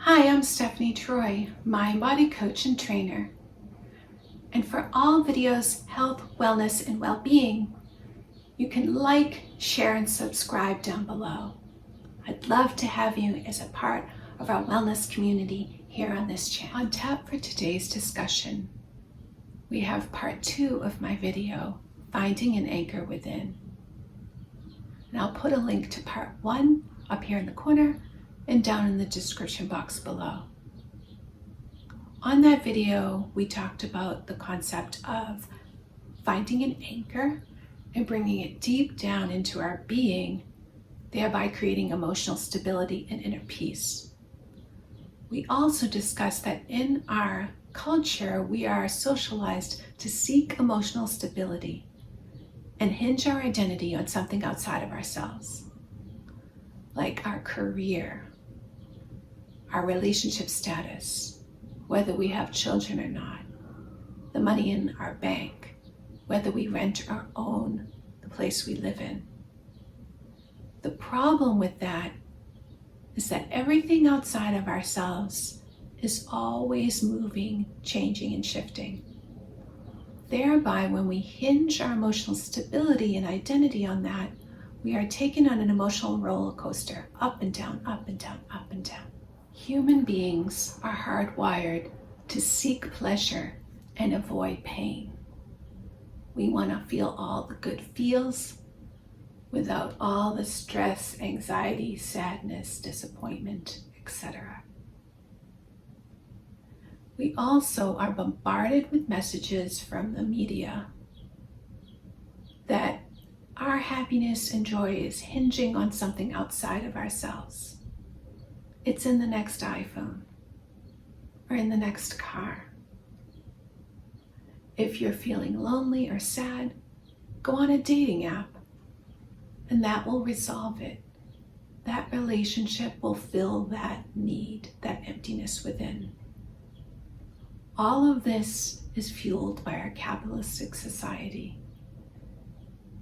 Hi, I'm Stephanie Troy, mind body coach and trainer. And for all videos, health, wellness, and well-being, you can like, share, and subscribe down below. I'd love to have you as a part of our wellness community here on this channel. On tap for today's discussion, we have part 2 of my video, Finding an Anchor Within. And I'll put a link to part 1 up here in the corner and down in the description box below. On that video, we talked about the concept of finding an anchor and bringing it deep down into our being, thereby creating emotional stability and inner peace. We also discussed that in our culture, we are socialized to seek emotional stability and hinge our identity on something outside of ourselves, like our career, our relationship status, whether we have children or not, the money in our bank, whether we rent or own the place we live in. The problem with that is that everything outside of ourselves is always moving, changing, and shifting. Thereby, when we hinge our emotional stability and identity on that, we are taken on an emotional roller coaster, up and down, up and down, up and down. Human beings are hardwired to seek pleasure and avoid pain. We want to feel all the good feels without all the stress, anxiety, sadness, disappointment, etc. We also are bombarded with messages from the media that our happiness and joy is hinging on something outside of ourselves. It's in the next iPhone or in the next car. If you're feeling lonely or sad, go on a dating app and that will resolve it. That relationship will fill that need, that emptiness within. All of this is fueled by our capitalistic society.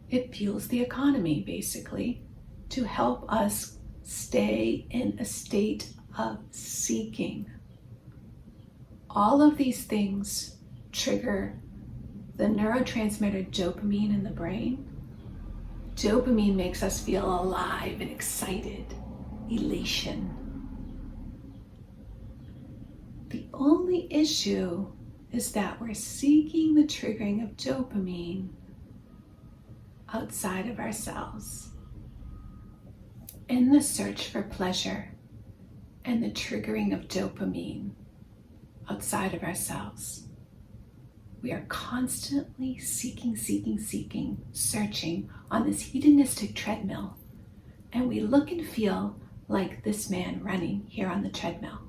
It fuels the economy, basically, to help us stay in a state of seeking. All of these things trigger the neurotransmitter dopamine in the brain. Dopamine makes us feel alive and excited, elation. The only issue is that we're seeking the triggering of dopamine outside of ourselves. In the search for pleasure and the triggering of dopamine outside of ourselves, we are constantly seeking, searching on this hedonistic treadmill, and we look and feel like this man running here on the treadmill,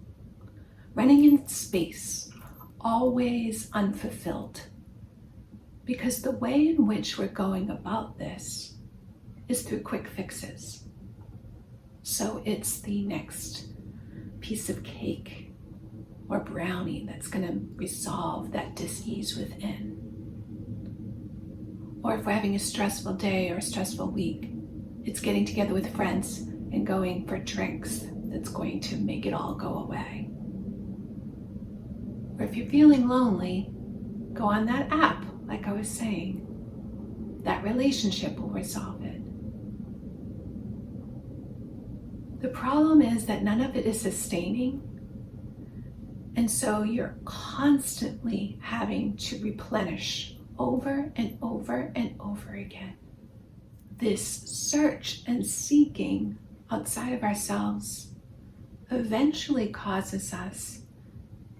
running in space, always unfulfilled, because the way in which we're going about this is through quick fixes. So it's the next piece of cake or brownie that's going to resolve that dis-ease within. Or if we're having a stressful day or a stressful week, it's getting together with friends and going for drinks that's going to make it all go away. Or if you're feeling lonely, go on that app, like I was saying. That relationship will resolve it. The problem is that none of it is sustaining, and so you're constantly having to replenish over and over and over again. This search and seeking outside of ourselves eventually causes us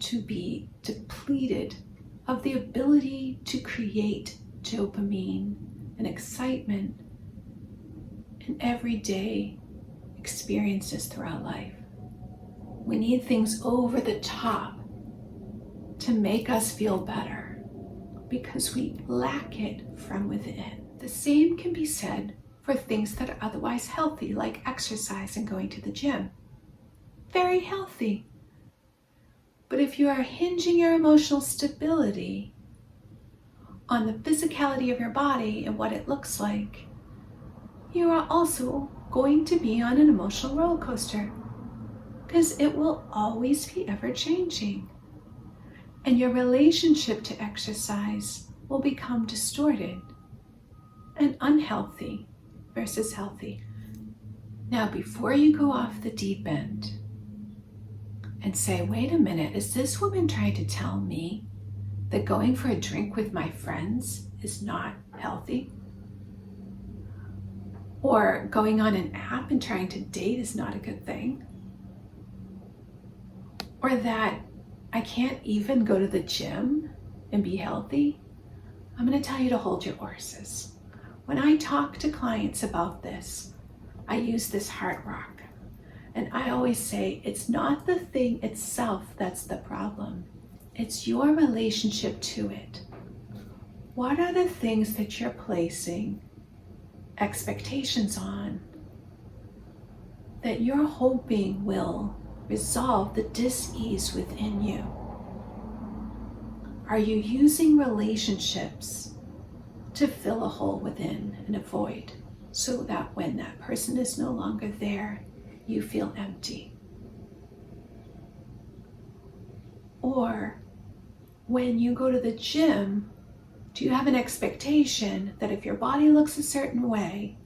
to be depleted of the ability to create dopamine and excitement in everyday experiences throughout life. We need things over the top to make us feel better because we lack it from within. The same can be said for things that are otherwise healthy, like exercise and going to the gym. Very healthy. But if you are hinging your emotional stability on the physicality of your body and what it looks like, you are also going to be on an emotional roller coaster. because it will always be ever changing. And your relationship to exercise will become distorted and unhealthy versus healthy. Now, before you go off the deep end and say, wait a minute, is this woman trying to tell me that going for a drink with my friends is not healthy? Or going on an app and trying to date is not a good thing? Or that I can't even go to the gym and be healthy? I'm going to tell you to hold your horses. When I talk to clients about this, I use this heart rock. And I always say, it's not the thing itself that's the problem. It's your relationship to it. What are the things that you're placing expectations on that you're hoping will resolve the dis-ease within you? Are you using relationships to fill a hole within and a void so that when that person is no longer there, you feel empty? Or when you go to the gym, do you have an expectation that if your body looks a certain way,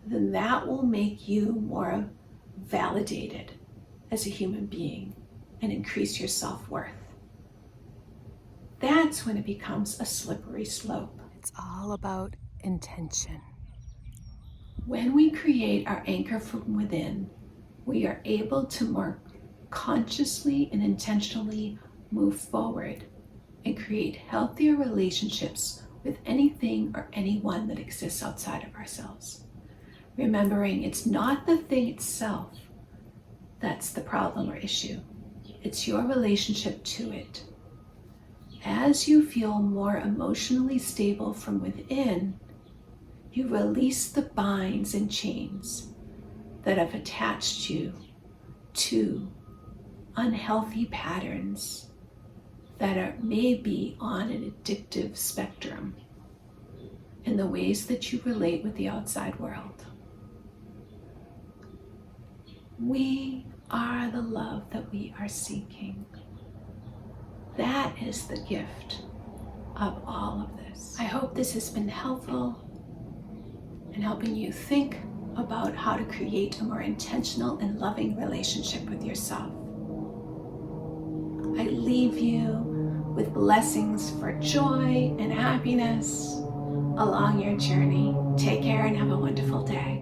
then that will make you more validated as a human being and increase your self-worth? That's when it becomes a slippery slope. It's all about intention. When we create our anchor from within, we are able to more consciously and intentionally move forward and create healthier relationships with anything or anyone that exists outside of ourselves. Remembering it's not the thing itself that's the problem or issue. It's your relationship to it. As you feel more emotionally stable from within, you release the binds and chains that have attached you to unhealthy patterns that are maybe on an addictive spectrum in the ways that you relate with the outside world. We are the love that we are seeking. That is the gift of all of this. I hope this has been helpful in helping you think about how to create a more intentional and loving relationship with yourself. I leave you with blessings for joy and happiness along your journey. Take care and have a wonderful day.